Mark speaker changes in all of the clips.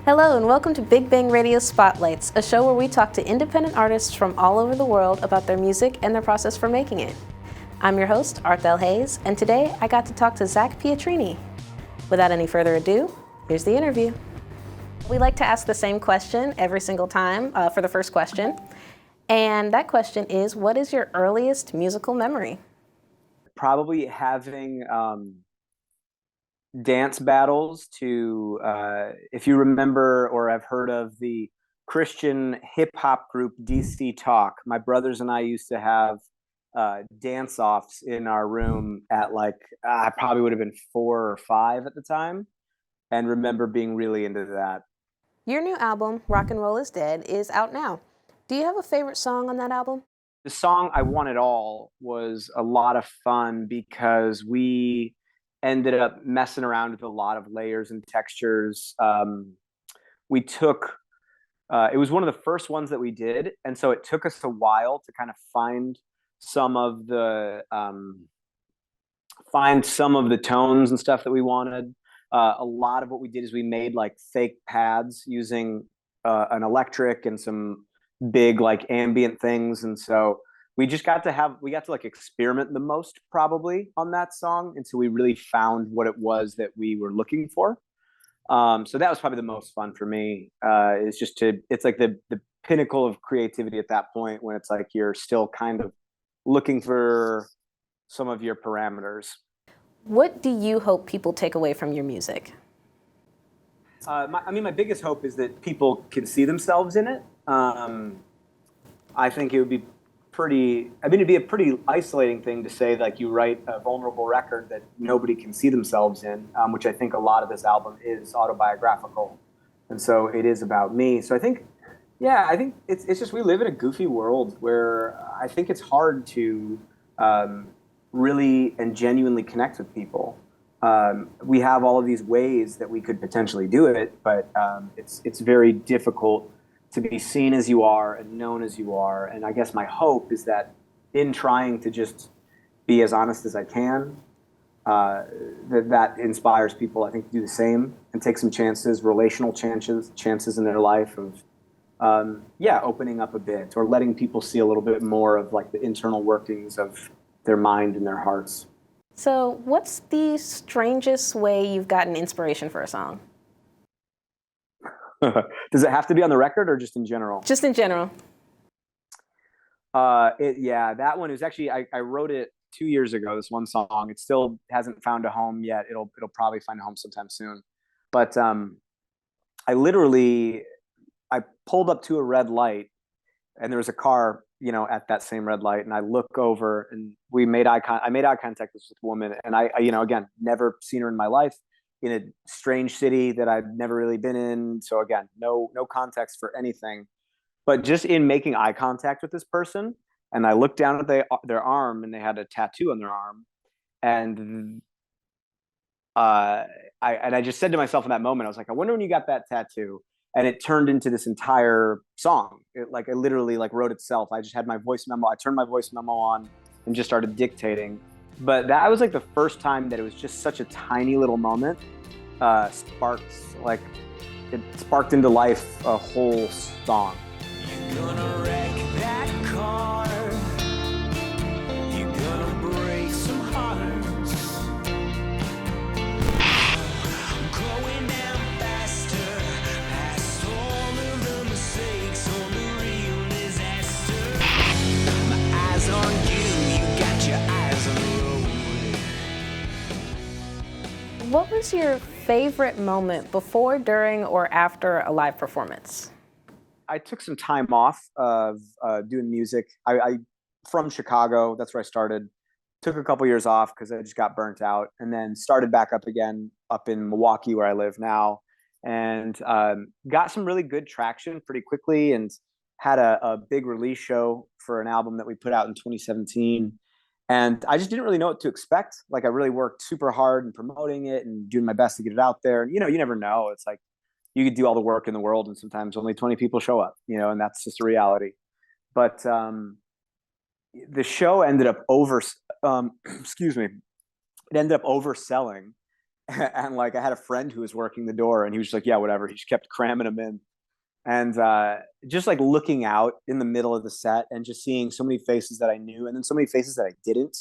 Speaker 1: Hello and welcome to Big Bang Radio Spotlights, a show where we talk to independent artists from all over the world about their music and their process for making it. I'm your host, Arthel Hayes, and today I got to talk to Zach Pietrini. Without any further ado, here's the interview. We like to ask the same question every single time for the first question, and that question is, what is your earliest musical memory?
Speaker 2: Probably having dance battles to, if you remember or have heard of the Christian hip hop group DC Talk, my brothers and I used to have dance offs in our room at I probably would have been 4 or 5 at the time, and remember being really into that.
Speaker 1: Your new album, Rock and Roll is Dead, is out now. Do you have a favorite song on that album?
Speaker 2: The song I Want It All was a lot of fun because we ended up messing around with a lot of layers and textures. We took, it was one of the first ones that we did. And so it took us a while to kind of find some of the tones and stuff that we wanted. A lot of what we did is we made like fake pads using an electric and some big like ambient things, and so we got to like experiment the most probably on that song until we really found what it was that we were looking for. So that was probably the most fun for me. It's like the pinnacle of creativity at that point when it's like you're still kind of looking for some of your parameters.
Speaker 1: What do you hope people take away from your music?
Speaker 2: My biggest hope is that people can see themselves in it. I think it'd be a pretty isolating thing to say, like, you write a vulnerable record that nobody can see themselves in, which I think a lot of this album is autobiographical. And so it is about me. So I think it's just, we live in a goofy world where I think it's hard to really and genuinely connect with people. We have all of these ways that we could potentially do it, but it's very difficult to be seen as you are and known as you are. And I guess my hope is that in trying to just be as honest as I can, that inspires people, I think, to do the same and take some chances, relational chances in their life of, opening up a bit or letting people see a little bit more of like the internal workings of their mind and their hearts.
Speaker 1: So what's the strangest way you've gotten inspiration for a song?
Speaker 2: Does it have to be on the record or just in general?
Speaker 1: Just in general.
Speaker 2: That one is actually, I wrote it 2 years ago, this one song. It still hasn't found a home yet. It'll probably find a home sometime soon. But I pulled up to a red light and there was a car, at that same red light. And I look over and I made eye contact with this woman. And I again, never seen her in my life, in a strange city that I've never really been in. So again, no context for anything, but just in making eye contact with this person. And I looked down at their arm and they had a tattoo on their arm. And I just said to myself in that moment, I was like, I wonder when you got that tattoo. And it turned into this entire song. It literally wrote itself. I just had my voice memo. I turned my voice memo on and just started dictating. But that was like the first time that it was just such a tiny little moment, sparked into life a whole song.
Speaker 3: You're gonna wreck that car. You're gonna break some hearts. Going down faster, past all of the mistakes, on the real disaster. My eyes on you, you got your eyes on the road.
Speaker 1: What was your favorite moment before, during, or after a live performance?
Speaker 2: I took some time off of doing music. I from Chicago, that's where I started. Took a couple years off because I just got burnt out, and then started back up again up in Milwaukee where I live now, and got some really good traction pretty quickly, and had a big release show for an album that we put out in 2017. And I just didn't really know what to expect. Like, I really worked super hard in promoting it and doing my best to get it out there. And, you never know. It's like, you could do all the work in the world and sometimes only 20 people show up, and that's just a reality. But the show ended up it ended up overselling. and like I had a friend who was working the door, and he was just like, yeah, whatever. He just kept cramming them in, and just like looking out in the middle of the set and just seeing so many faces that I knew, and then so many faces that I didn't.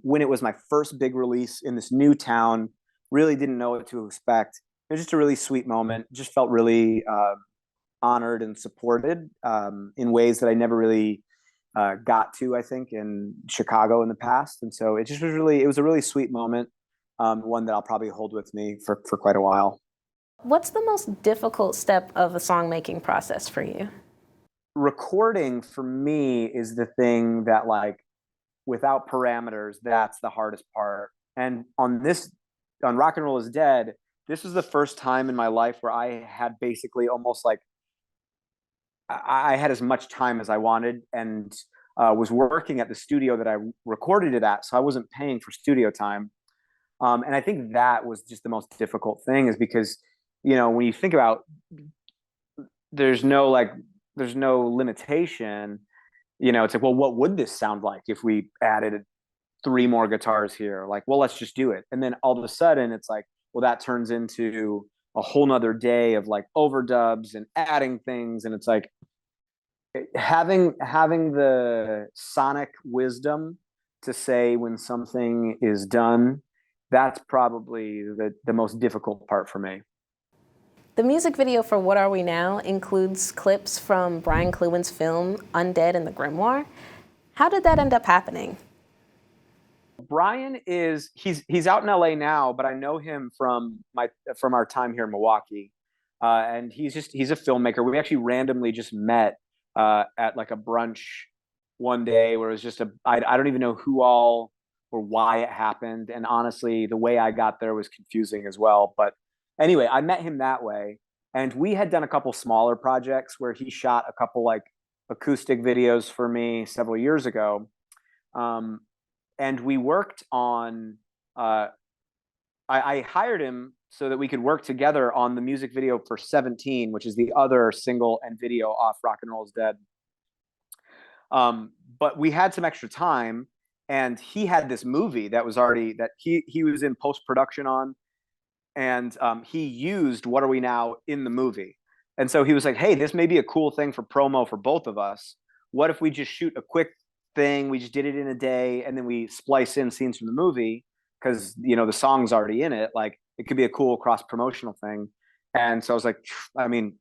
Speaker 2: When it was my first big release in this new town, really didn't know what to expect. It was just a really sweet moment. Just felt really honored and supported in ways that I never really got to, I think, in Chicago in the past. And so it just was really, it was a really sweet moment, one that I'll probably hold with me for quite a while.
Speaker 1: What's the most difficult step of the song making process for you?
Speaker 2: Recording for me is the thing that, like, without parameters, that's the hardest part. And on Rock and Roll is Dead, this was the first time in my life where I had basically almost like I had as much time as I wanted, and was working at the studio that I recorded it at, so I wasn't paying for studio time. And I think that was just the most difficult thing, is because, you know, when you think about, there's no like there's no limitation. You know, it's like, well, what would this sound like if we added 3 more guitars here? Like, well, let's just do it. And then all of a sudden it's like, well, that turns into a whole nother day of like overdubs and adding things. And it's like having the sonic wisdom to say when something is done, that's probably the most difficult part for me.
Speaker 1: The music video for What Are We Now includes clips from Brian Kluwen's film Undead and the Grimoire. How did that end up happening?
Speaker 2: Brian he's out in LA now, but I know him from our time here in Milwaukee, and he's a filmmaker. We actually randomly just met at like a brunch one day where it was just I don't even know who all or why it happened, and honestly, the way I got there was confusing as well. But anyway, I met him that way, and we had done a couple smaller projects where he shot a couple like acoustic videos for me several years ago. And we worked on I hired him so that we could work together on the music video for 17, which is the other single and video off Rock and Roll is Dead. But we had some extra time, and he had this movie that was already that he was in post-production on, and he used What Are We Now in the movie. And so he was like, hey, this may be a cool thing for promo for both of us. What if we just shoot a quick thing? We just did it in a day, and then we splice in scenes from the movie, because, you know, the song's already in it. Like, it could be a cool cross-promotional thing. And so I was like, I mean,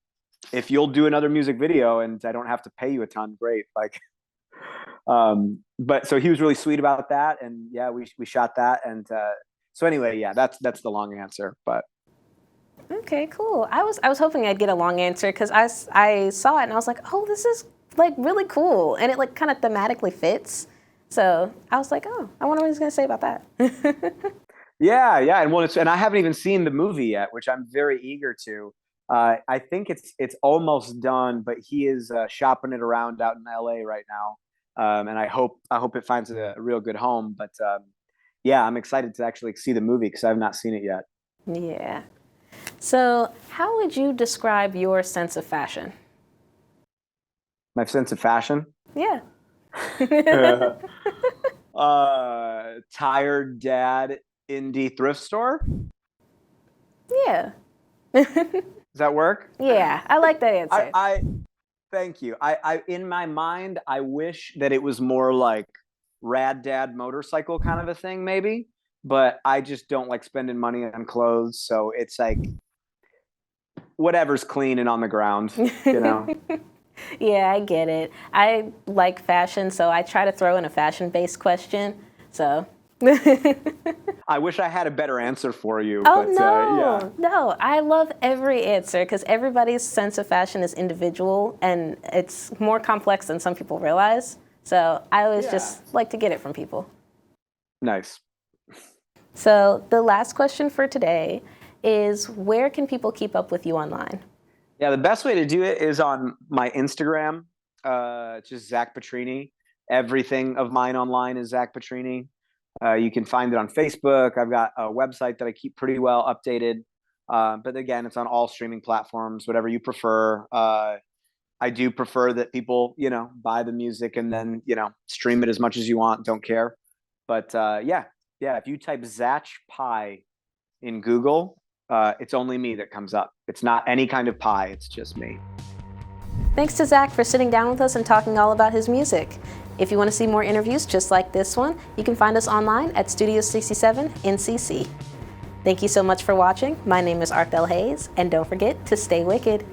Speaker 2: if you'll do another music video and I don't have to pay you a ton, great. Like, but so he was really sweet about that, and yeah, we shot that. And so anyway, yeah, that's the long answer. But
Speaker 1: Okay, cool. I was hoping I'd get a long answer because I saw it and I was like, oh, this is like really cool, and it like kind of thematically fits. So I was like, oh, I wonder what he's gonna say about that.
Speaker 2: yeah, and I haven't even seen the movie yet, which I'm very eager to. I think it's almost done, but he is shopping it around out in LA right now, and I hope it finds a real good home. But yeah, I'm excited to actually see the movie because I've not seen it yet.
Speaker 1: Yeah. So how would you describe your sense of fashion?
Speaker 2: My sense of fashion?
Speaker 1: Yeah.
Speaker 2: Tired dad indie thrift store.
Speaker 1: Yeah.
Speaker 2: Does that work?
Speaker 1: Yeah, I like that answer.
Speaker 2: I thank you. I in my mind, I wish that it was more like rad dad motorcycle kind of a thing, maybe. But I just don't like spending money on clothes, so it's like whatever's clean and on the ground, you know.
Speaker 1: Yeah, I get it. I like fashion, so I try to throw in a fashion-based question. So.
Speaker 2: I wish I had a better answer for you.
Speaker 1: Oh,
Speaker 2: but,
Speaker 1: no,
Speaker 2: yeah.
Speaker 1: no. I love every answer because everybody's sense of fashion is individual and it's more complex than some people realize. So I always just like to get it from people.
Speaker 2: Nice.
Speaker 1: So the last question for today is, where can people keep up with you online?
Speaker 2: Yeah, the best way to do it is on my Instagram. It's just Zach Pietrini. Everything of mine online is Zach Pietrini. You can find it on Facebook. I've got a website that I keep pretty well updated. But again, it's on all streaming platforms, whatever you prefer. I do prefer that people, you know, buy the music and then, you know, stream it as much as you want. Don't care. But yeah, if you type Zach Pie in Google, it's only me that comes up. It's not any kind of pie, it's just me.
Speaker 1: Thanks to Zach for sitting down with us and talking all about his music. If you want to see more interviews just like this one, you can find us online at Studio 67 NCC. Thank you so much for watching. My name is Arthel Hayes, and don't forget to stay wicked.